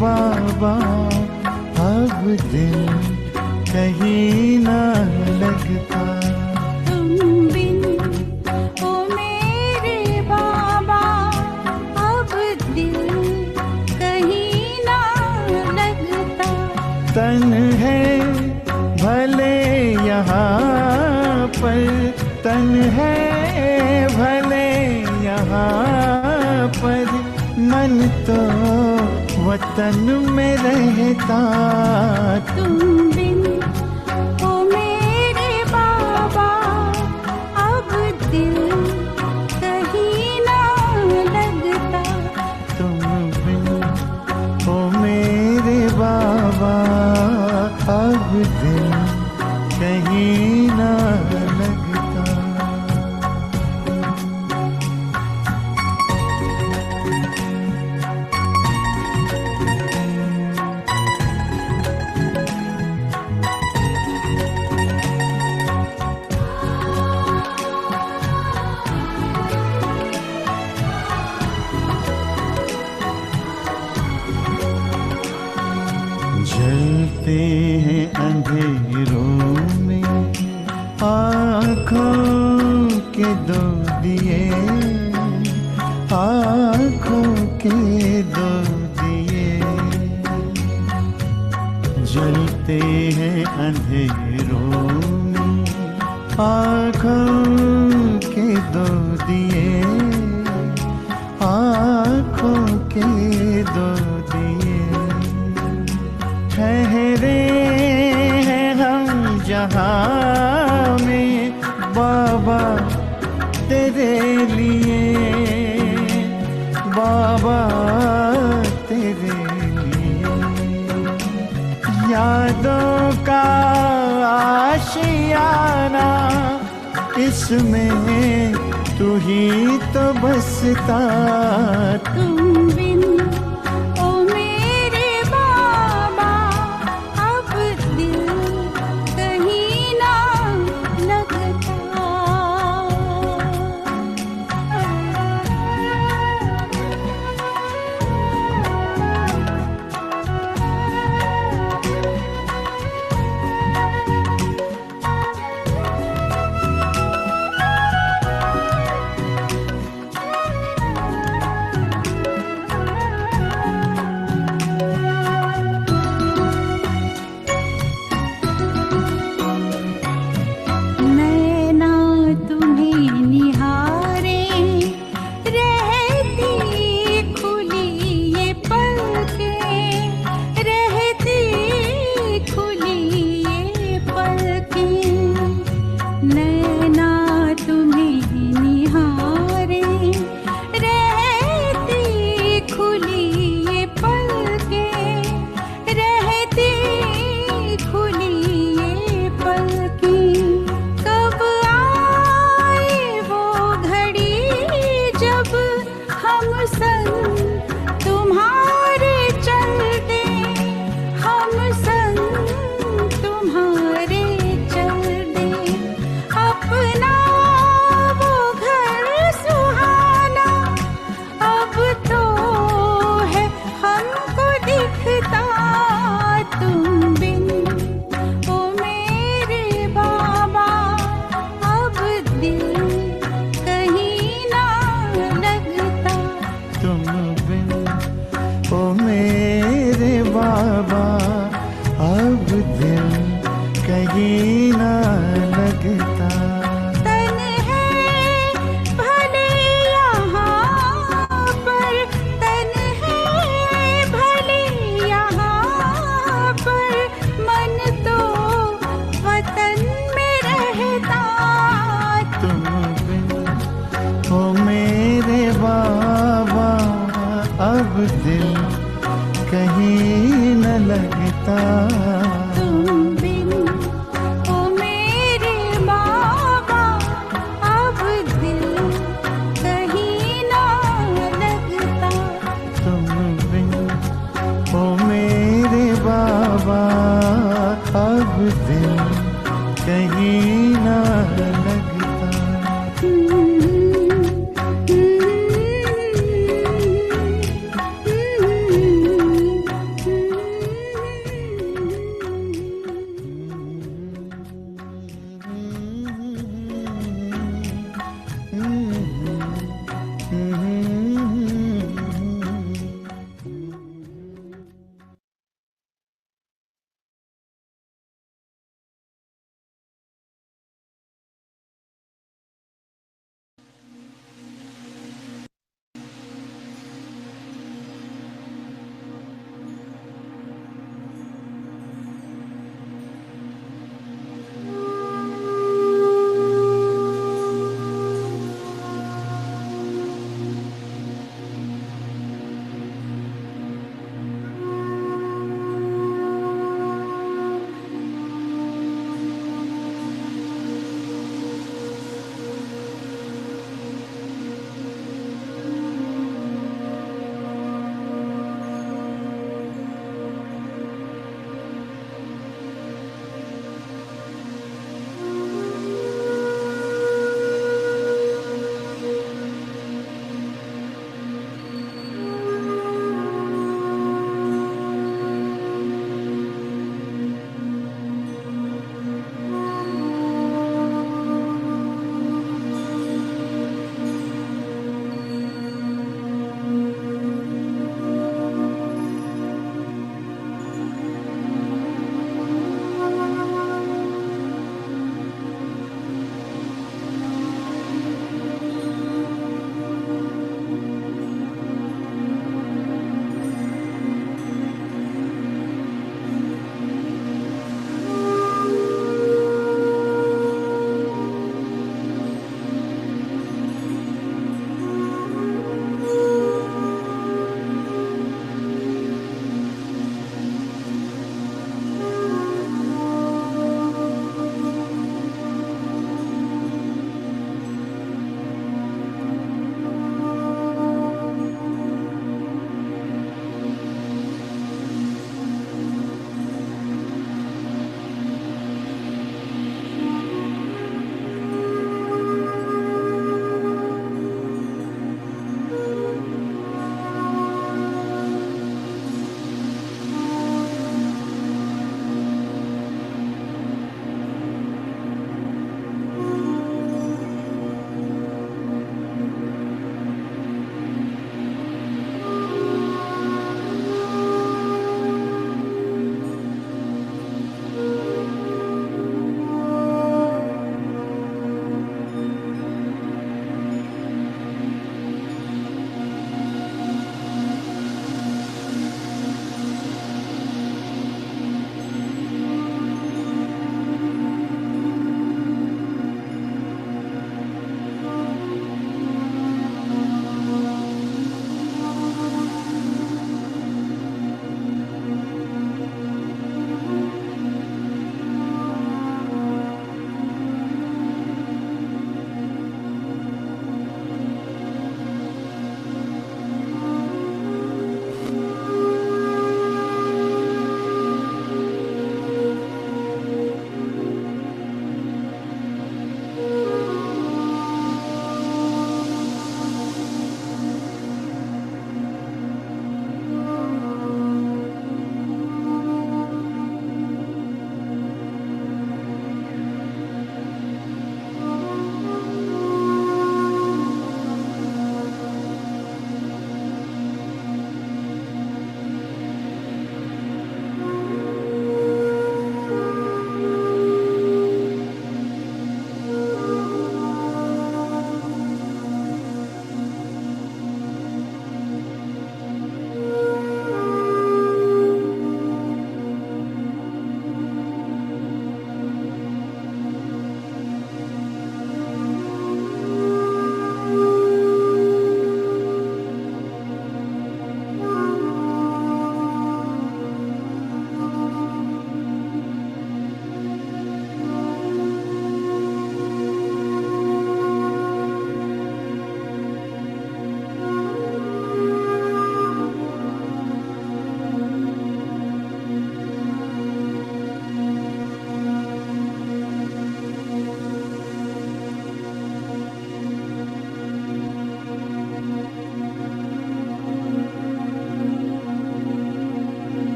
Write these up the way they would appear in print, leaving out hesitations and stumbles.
बाबा अब दिल कहीं ना लगता। तुम बिन ओ मेरे बाबा अब दिल कहीं ना लगता। तन है भले यहाँ पर, तन है भले यहाँ पर, मन तो वतन में रहता। तुम बिन ओ मेरे बाबा अब दिल कहीं ना लगता। तुम बिन ओ मेरे बाबा अब दिल कहीं ना लगता। जलते हैं अंधेरों में आँखों के दो दिए, आँखों के दो दिए। जलते हैं अंधेरों में आँखों के दो दिए, आँखों के दो दिए। ठहरे हैं हम जहाँ में बाबा तेरे लिए, बाबा तेरे लिए। यादों का आशियाना इसमें तू ही तो बसता। तुम बिन ओ मेरे बाबा अब दिल कहीं ना लगता। नैना तुम्हें निहारे रहती खुली ये पलकें, रहती खुली ये पलकें। नैना तुम्हें निहारे रहती खुली ये पलकें, रहती खुली ये पलकें। कब आए वो घड़ी जब हम संग तुम्हारे चलते, हम संग तुम्हारे चलते। अपना वो घर सुहाना अब तो है हमको दिखता। तुम बिन ओ मेरे बाबा अब दिल कहीं ना लगता। तुम बिन ओ मेरे बाबा अब दिल कहीं ना लगता। तन है भले यहाँ पर, तन है भले यहाँ पर, मन तो वतन में रहता। तुम बिन ओ लगता। तुम बिन ओ मेरे बाबा अब दिल कहीं ना लगता। तुम बिन ओ मेरे बाबा अब दिल कहीं ना लगता।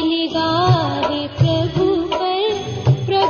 निगाह प्रभु पर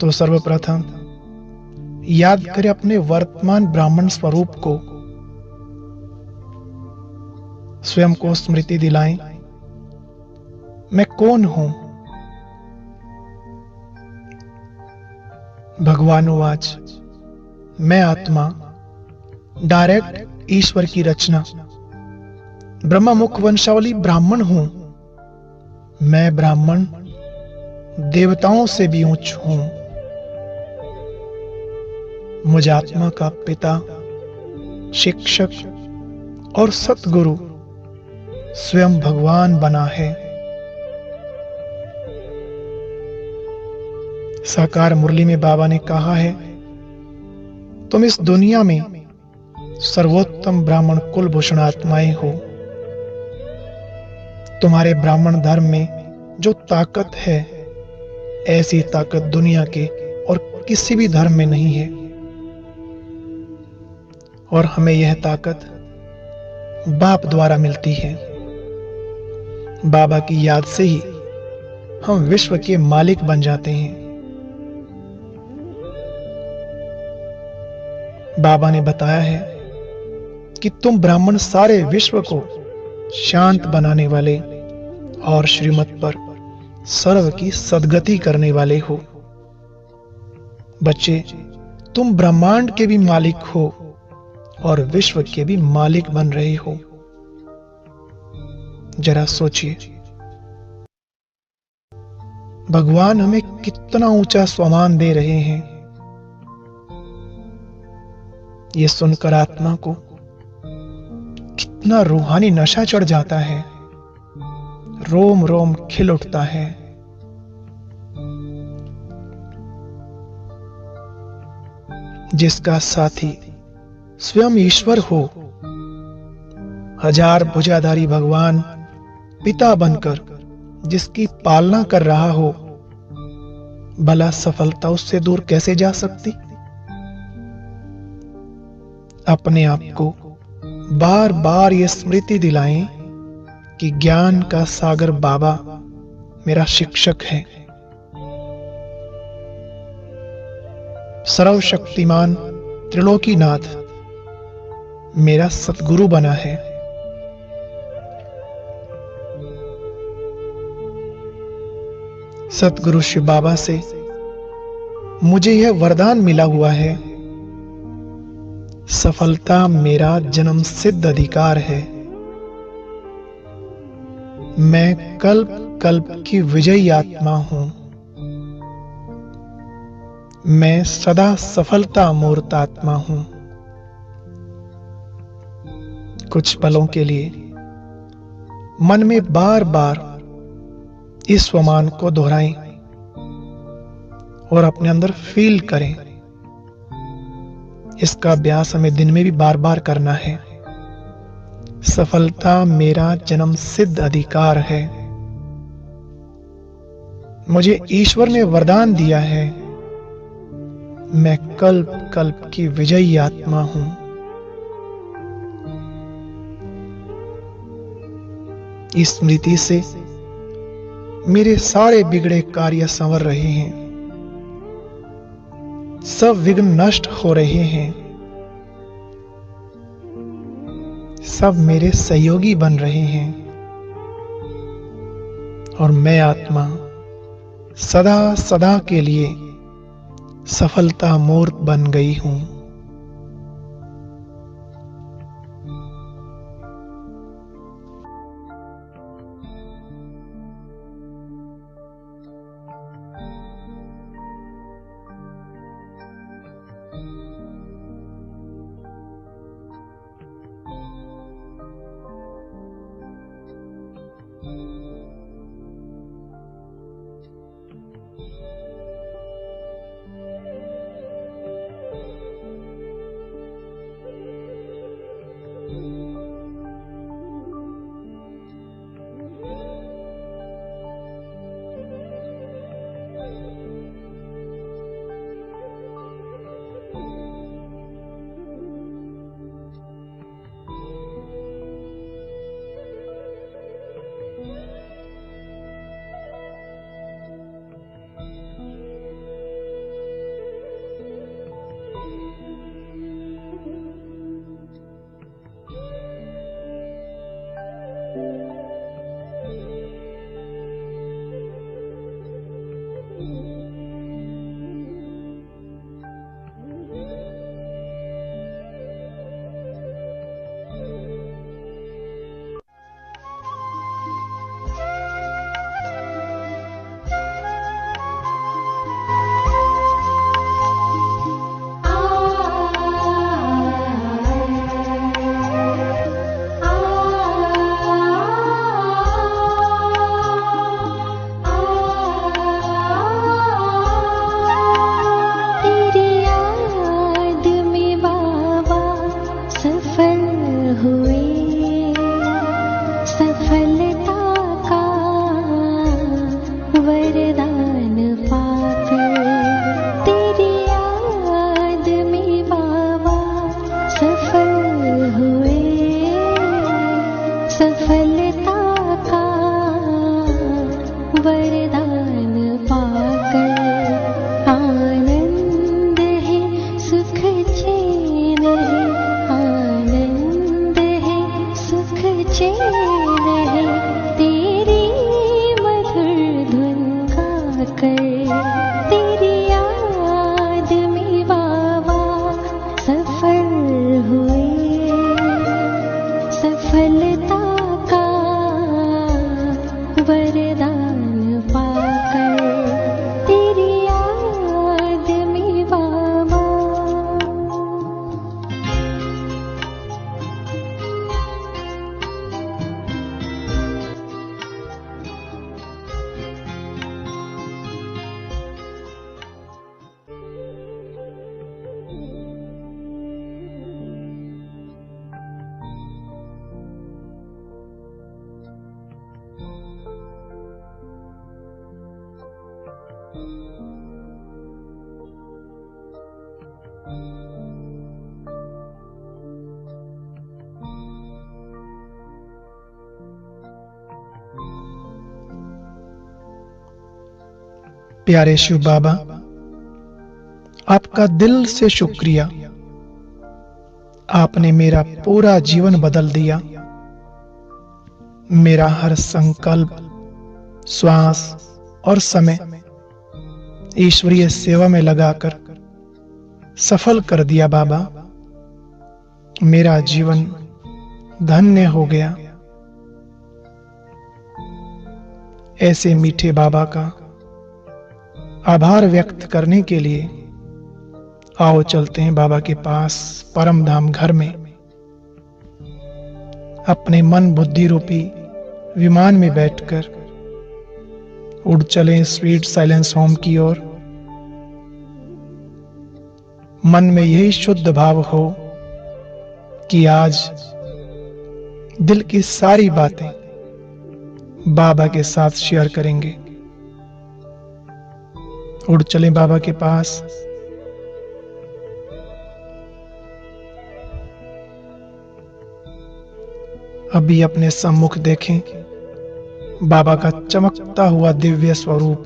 तो सर्वप्रथम याद करें अपने वर्तमान ब्राह्मण स्वरूप को, स्वयं को स्मृति दिलाएं, मैं कौन हूं। भगवान उवाच, मैं आत्मा, डायरेक्ट ईश्वर की रचना, ब्रह्मा मुख वंशावली ब्राह्मण हूं। मैं ब्राह्मण देवताओं से भी उच्च हूं। मुझ आत्मा का पिता, शिक्षक और सतगुरु स्वयं भगवान बना है। साकार मुरली में बाबा ने कहा है, तुम इस दुनिया में सर्वोत्तम ब्राह्मण कुलभूषण आत्माएं हो। तुम्हारे ब्राह्मण धर्म में जो ताकत है, ऐसी ताकत दुनिया के और किसी भी धर्म में नहीं है। और हमें यह ताकत बाप द्वारा मिलती है। बाबा की याद से ही हम विश्व के मालिक बन जाते हैं। बाबा ने बताया है कि तुम ब्राह्मण सारे विश्व को शांत बनाने वाले और श्रीमत पर सर्व की सद्गति करने वाले हो। बच्चे, तुम ब्रह्मांड के भी मालिक हो और विश्व के भी मालिक बन रहे हो। जरा सोचिए, भगवान हमें कितना ऊंचा सम्मान दे रहे हैं। ये सुनकर आत्मा को कितना रूहानी नशा चढ़ जाता है, रोम रोम खिल उठता है। जिसका साथी स्वयं ईश्वर हो, हजार भुजाधारी भगवान पिता बनकर जिसकी पालना कर रहा हो, भला सफलता उससे दूर कैसे जा सकती। अपने आप को बार बार ये स्मृति दिलाएं कि ज्ञान का सागर बाबा मेरा शिक्षक है। सर्वशक्तिमान त्रिलोकीनाथ मेरा सतगुरु बना है। सतगुरु शिव बाबा से मुझे यह वरदान मिला हुआ है, सफलता मेरा जन्म सिद्ध अधिकार है। मैं कल्प कल्प की विजयी आत्मा हूं। मैं सदा सफलता मूर्त आत्मा हूं। कुछ पलों के लिए मन में बार बार इस स्वमान को दोहराएं और अपने अंदर फील करें। इसका अभ्यास हमें दिन में भी बार बार करना है। सफलता मेरा जन्म सिद्ध अधिकार है। मुझे ईश्वर ने वरदान दिया है। मैं कल्प कल्प की विजयी आत्मा हूं। इस स्मृति से मेरे सारे बिगड़े कार्य संवर रहे हैं, सब विघ्न नष्ट हो रहे हैं, सब मेरे सहयोगी बन रहे हैं और मैं आत्मा सदा सदा के लिए सफलता मूर्त बन गई हूं। सफलता का वरदान पाकर तेरी याद में बाबा सफल हुए। सफलता का वरदान पाकर आनंद है, सुख चैन है, आनंद है, सुख चैन है, तेरी मधुर धुन गाकर तेरी याद में बाबा सफल हुए। सफलता का वरदान पाकर तेरी याद में बाबा। प्यारे शिव बाबा, आपका दिल से शुक्रिया। आपने मेरा पूरा जीवन बदल दिया। मेरा हर संकल्प, श्वास और समय ईश्वरीय सेवा में लगाकर सफल कर दिया बाबा। मेरा जीवन धन्य हो गया। ऐसे मीठे बाबा का आभार व्यक्त करने के लिए आओ चलते हैं बाबा के पास परम धाम घर में। अपने मन बुद्धि रूपी विमान में बैठकर उड़ चलें स्वीट साइलेंस होम की ओर। मन में यही शुद्ध भाव हो कि आज दिल की सारी बातें बाबा के साथ शेयर करेंगे। उड़ चलें बाबा के पास। अभी अपने सम्मुख देखें बाबा का चमकता हुआ दिव्य स्वरूप,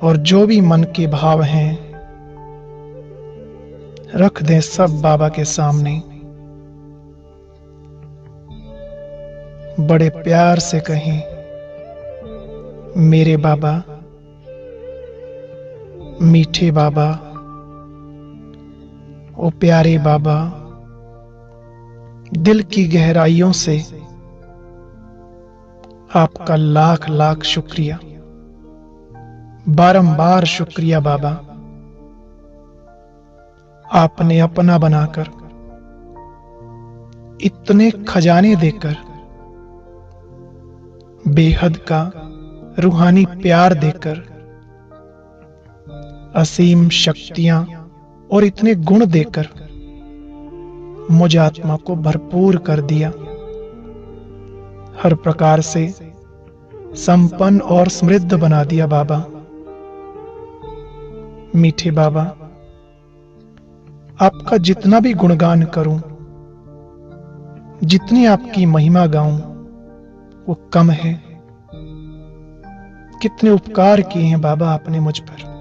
और जो भी मन के भाव हैं रख दें सब बाबा के सामने। बड़े प्यार से कहें, मेरे बाबा, मीठे बाबा, ओ प्यारे बाबा, दिल की गहराइयों से आपका लाख लाख शुक्रिया, बारंबार शुक्रिया बाबा। आपने अपना बनाकर, इतने खजाने देकर, बेहद का रूहानी प्यार देकर, असीम शक्तियां और इतने गुण देकर मुझ आत्मा को भरपूर कर दिया। हर प्रकार से संपन्न और समृद्ध बना दिया बाबा। मीठे बाबा, आपका जितना भी गुणगान करूं, जितनी आपकी महिमा गाऊं, वो कम है। कितने उपकार किए हैं बाबा आपने मुझ पर।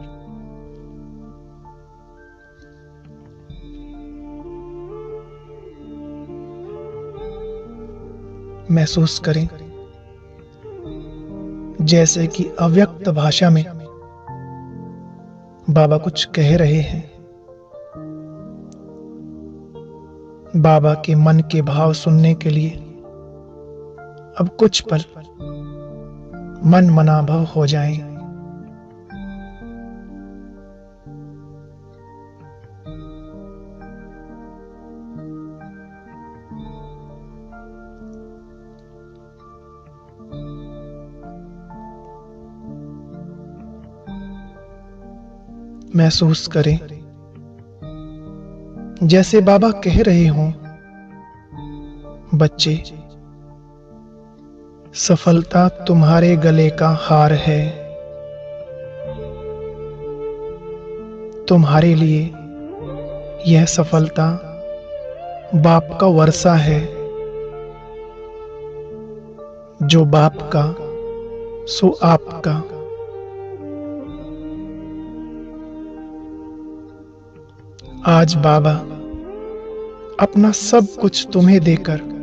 महसूस करें जैसे कि अव्यक्त भाषा में बाबा कुछ कह रहे हैं। बाबा के मन के भाव सुनने के लिए अब कुछ पल मन मनाभव हो जाएं। महसूस करें जैसे बाबा कह रहे हों, बच्चे, सफलता तुम्हारे गले का हार है। तुम्हारे लिए यह सफलता बाप का वर्षा है। जो बाप का सो आपका। आज बाबा अपना सब कुछ तुम्हें देकर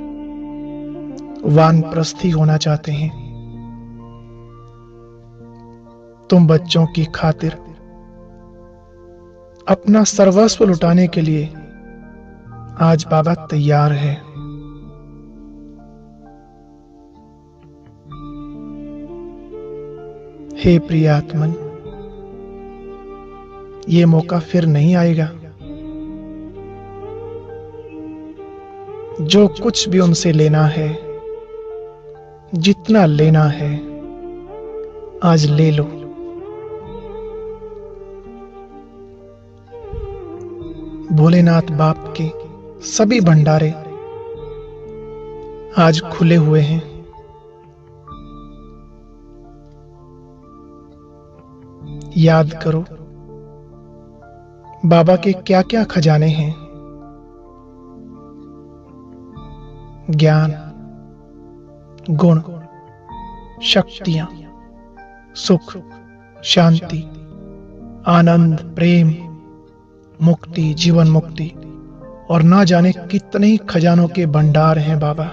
वानप्रस्थी होना चाहते हैं। तुम बच्चों की खातिर अपना सर्वस्व लुटाने के लिए आज बाबा तैयार है। हे प्रियात्मन, ये मौका फिर नहीं आएगा। जो कुछ भी उनसे लेना है, जितना लेना है, आज ले लो। भोलेनाथ बाप के सभी भंडारे आज खुले हुए हैं। याद करो बाबा के क्या क्या खजाने हैं। ज्ञान, गुण, शक्तियां, सुख, शांति, आनंद, प्रेम, मुक्ति, जीवन मुक्ति और ना जाने कितने ही खजानों के भंडार हैं बाबा।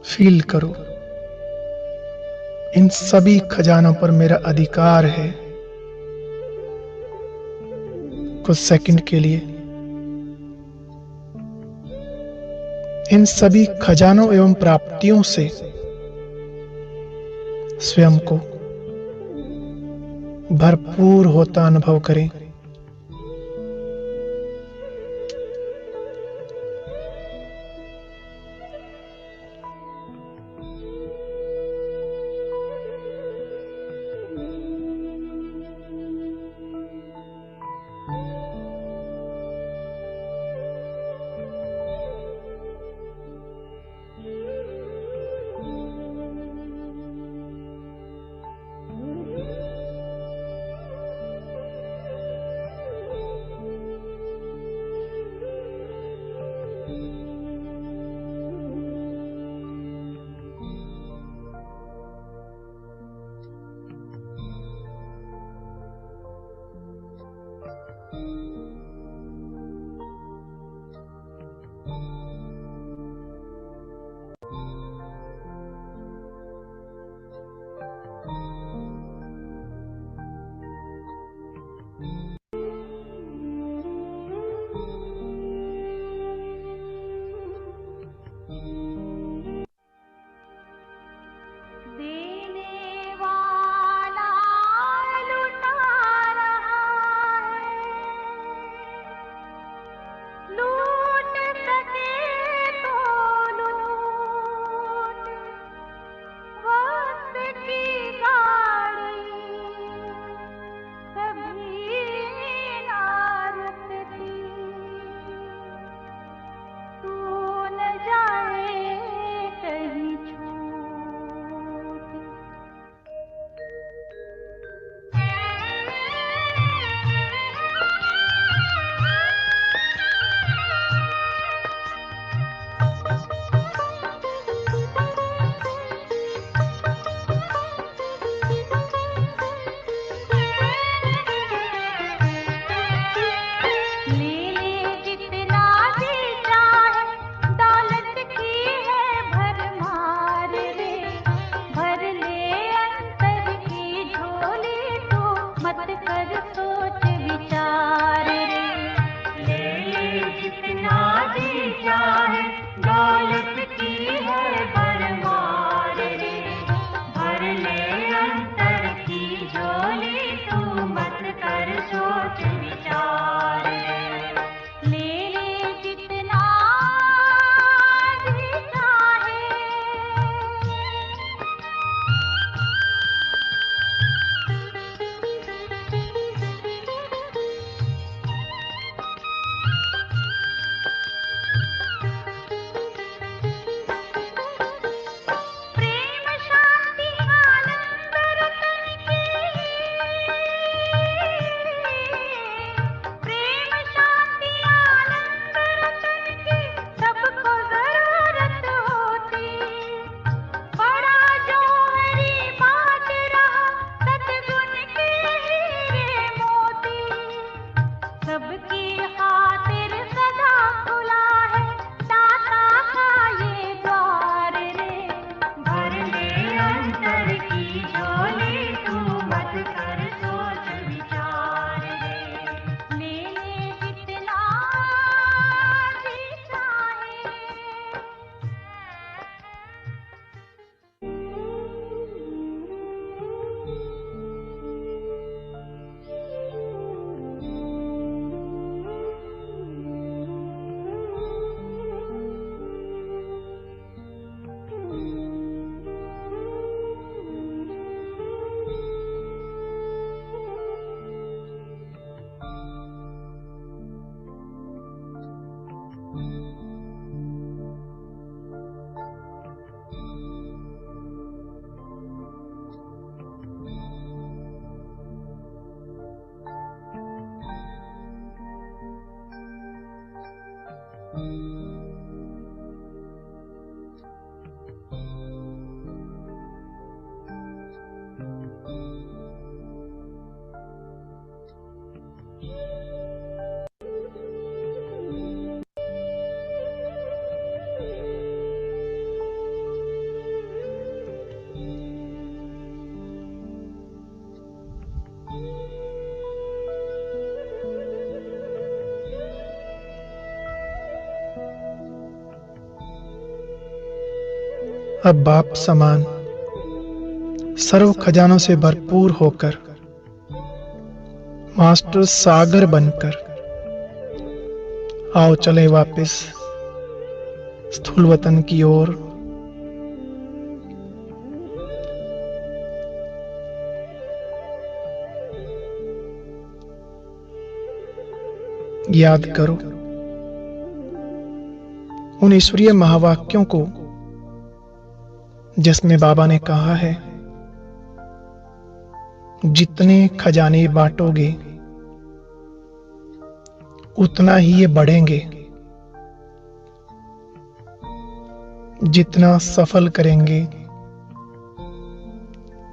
फील करो, इन सभी खजानों पर मेरा अधिकार है। कुछ सेकंड के लिए इन सभी खजानों एवं प्राप्तियों से स्वयं को भरपूर होता अनुभव करें। अब बाप समान सर्व खजानों से भरपूर होकर, मास्टर सागर बनकर आओ चले वापस स्थूल वतन की ओर। याद करो उन ईश्वरीय महावाक्यों को जिसमें बाबा ने कहा है, जितने खजाने बांटोगे उतना ही ये बढ़ेंगे, जितना सफल करेंगे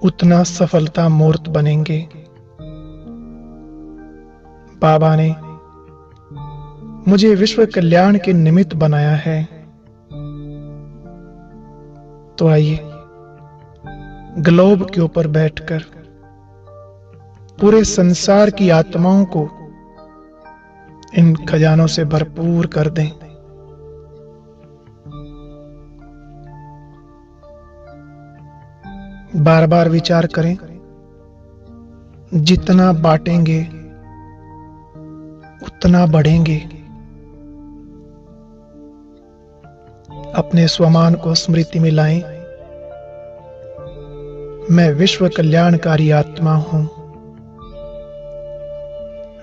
उतना सफलता मूर्त बनेंगे। बाबा ने मुझे विश्व कल्याण के निमित्त बनाया है, तो आइए ग्लोब के ऊपर बैठकर पूरे संसार की आत्माओं को इन खजानों से भरपूर कर दें। बार बार विचार करें, जितना बांटेंगे उतना बढ़ेंगे। अपने स्वमान को स्मृति में लाएं, मैं विश्व कल्याणकारी आत्मा हूं,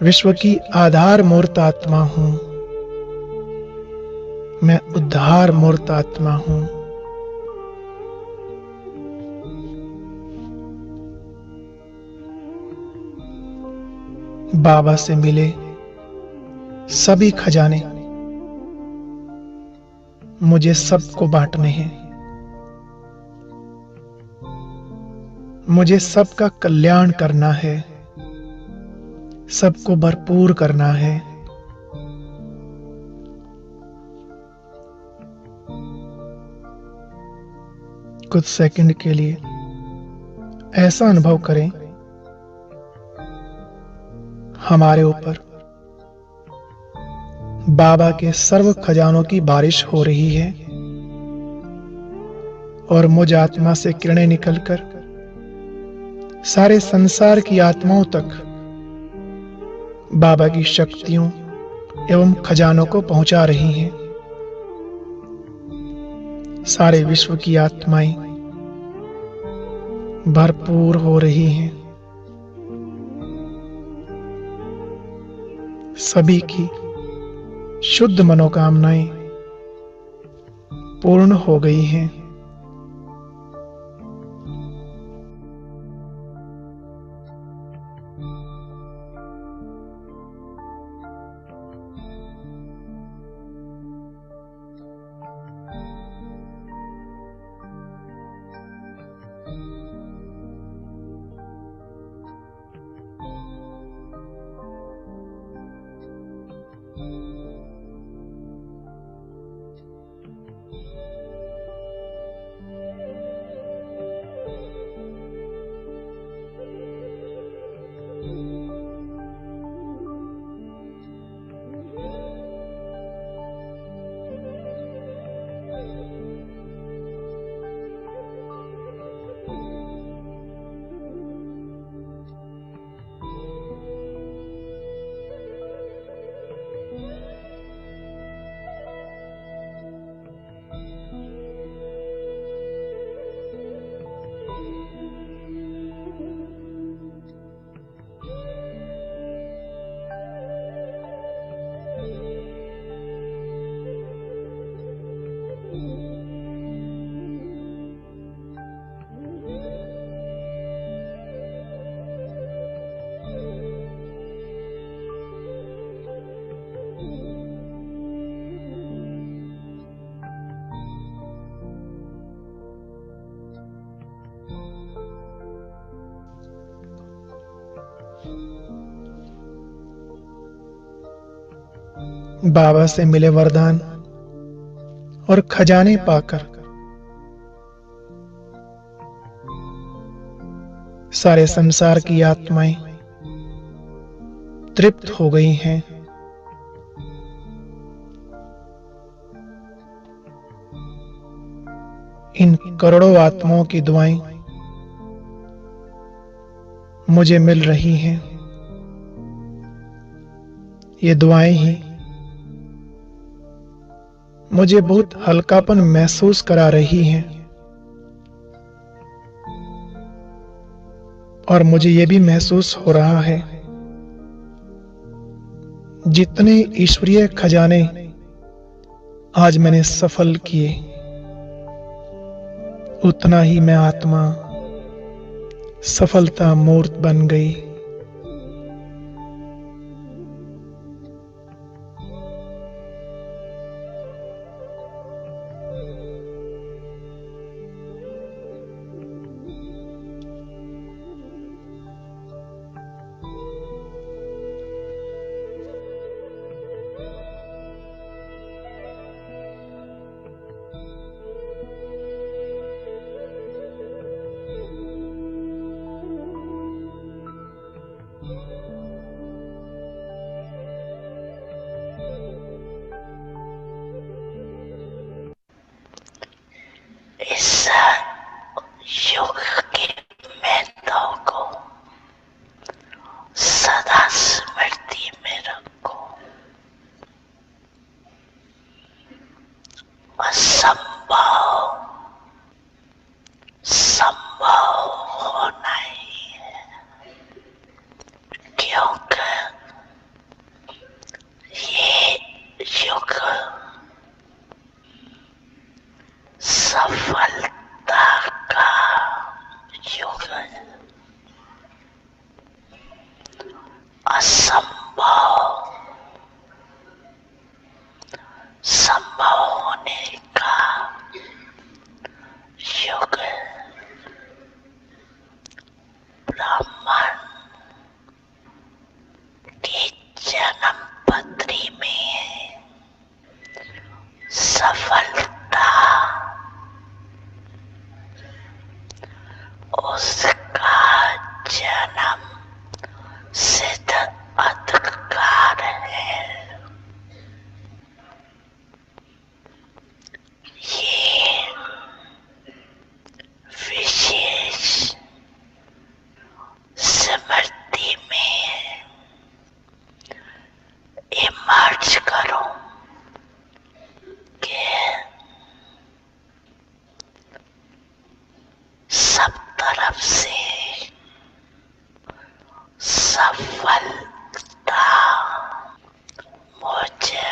विश्व की आधार मूर्त आत्मा हूं, मैं उद्धार मूर्त आत्मा हूं। बाबा से मिले सभी खजाने मुझे सबको बांटने हैं, मुझे सबका कल्याण करना है, सबको भरपूर करना है। कुछ सेकंड के लिए ऐसा अनुभव करें, हमारे ऊपर बाबा के सर्व खजानों की बारिश हो रही है और मुझ आत्मा से किरणें निकलकर सारे संसार की आत्माओं तक बाबा की शक्तियों एवं खजानों को पहुंचा रही हैं। सारे विश्व की आत्माएं भरपूर हो रही हैं। सभी की शुद्ध मनोकामनाएं पूर्ण हो गई हैं। बाबा से मिले वरदान और खजाने पाकर सारे संसार की आत्माएं तृप्त हो गई हैं। इन करोड़ों आत्माओं की दुआएं मुझे मिल रही हैं। ये दुआएं ही मुझे बहुत हल्कापन महसूस करा रही हैं और मुझे ये भी महसूस हो रहा है जितने ईश्वरीय खजाने आज मैंने सफल किए, उतना ही मैं आत्मा सफलता मूर्त बन गई। इस युग की महत्व को सदा स्मृति में रखो। असंभव संभव होना ही है, क्योंकि ये युग सफलता का युग है। असंभव संभव होने का युग है। ब्राह्मण की जन्म पत्री में सफलता उसका जन्म सिद्ध अधिकार है। ये विशेष स्मृति में इमर्ज करो कि सब तरफ से सफलता मुझे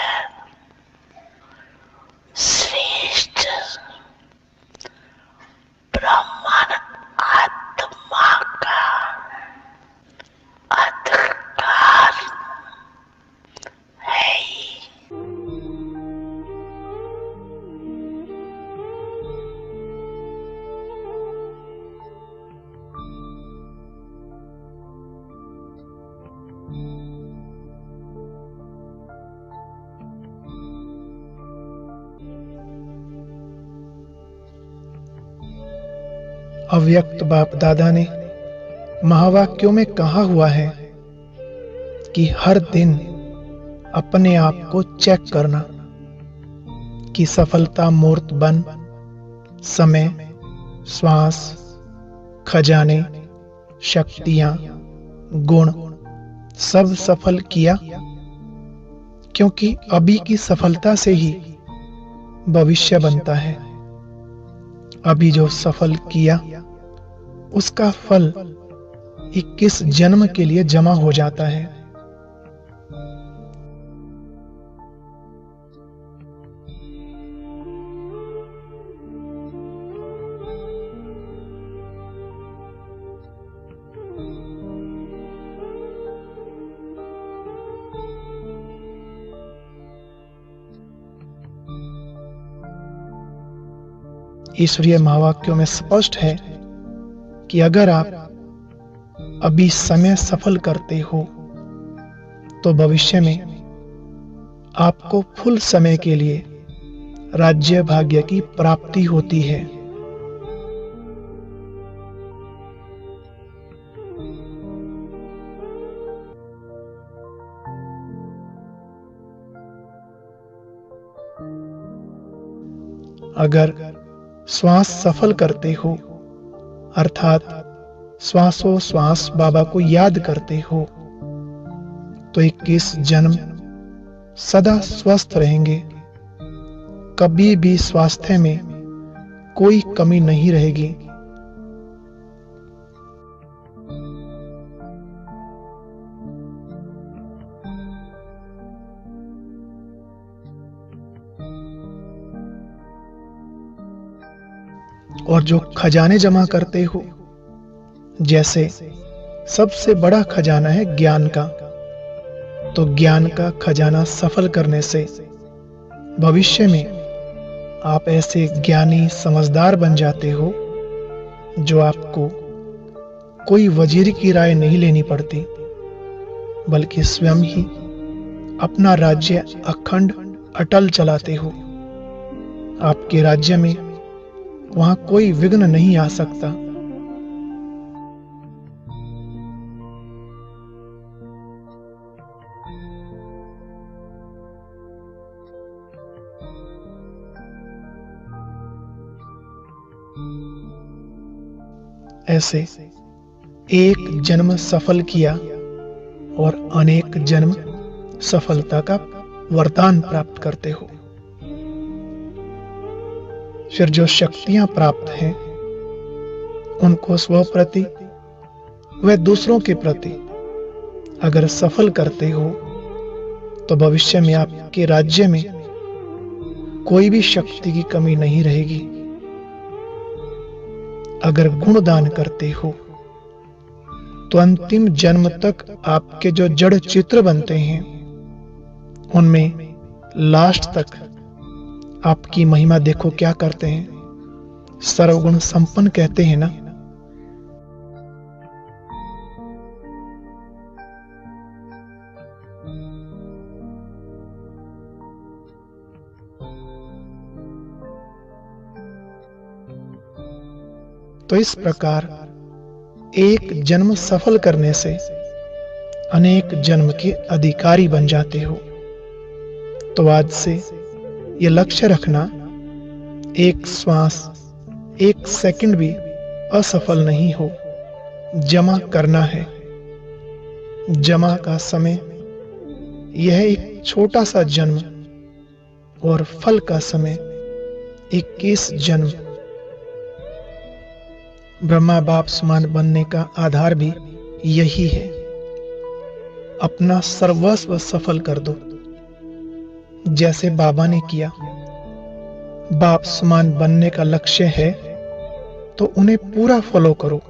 श्रेष्ठ ब्राह्मण आत्मा का अधिकार है ही। अव्यक्त बाप दादा ने महावाक्यों में कहा हुआ है कि हर दिन अपने आप को चेक करना कि सफलता मूर्त बन समय, श्वास, खजाने, शक्तियां, गुण सब सफल किया, क्योंकि अभी की सफलता से ही भविष्य बनता है। अभी जो सफल किया उसका फल 21 जन्म के लिए जमा हो जाता है। ईश्वरीय महावाक्यों में स्पष्ट है कि अगर आप अभी समय सफल करते हो तो भविष्य में आपको फुल समय के लिए राज्य भाग्य की प्राप्ति होती है। अगर श्वास सफल करते हो, अर्थात श्वासोश्वास बाबा को याद करते हो, तो 21 जन्म सदा स्वस्थ रहेंगे। कभी भी स्वास्थ्य में कोई कमी नहीं रहेगी। और जो खजाने जमा करते हो, जैसे सबसे बड़ा खजाना है ज्ञान का, तो ज्ञान का खजाना सफल करने से भविष्य में आप ऐसे ज्ञानी समझदार बन जाते हो जो आपको कोई वजीर की राय नहीं लेनी पड़ती, बल्कि स्वयं ही अपना राज्य अखंड अटल चलाते हो। आपके राज्य में वहां कोई विघ्न नहीं आ सकता। ऐसे एक जन्म सफल किया और अनेक जन्म सफलता का वरदान प्राप्त करते हो। फिर जो शक्तियां प्राप्त हैं, उनको स्व प्रति व दूसरों के प्रति अगर सफल करते हो, तो भविष्य में आपके राज्य में कोई भी शक्ति की कमी नहीं रहेगी। अगर गुण दान करते हो, तो अंतिम जन्म तक आपके जो जड़ चित्र बनते हैं, उनमें लास्ट तक आपकी महिमा देखो क्या करते हैं। सर्वगुण संपन्न कहते हैं ना। तो इस प्रकार एक जन्म सफल करने से अनेक जन्म के अधिकारी बन जाते हो। तो आज से ये लक्ष्य रखना, एक श्वास, एक सेकंड भी असफल नहीं हो, जमा करना है। जमा का समय यह एक छोटा सा जन्म और फल का समय 21 जन्म। ब्रह्मा बाप समान बनने का आधार भी यही है। अपना सर्वस्व सफल कर दो, जैसे बाबा ने किया। बाप समान बनने का लक्ष्य है तो उन्हें पूरा फॉलो करो।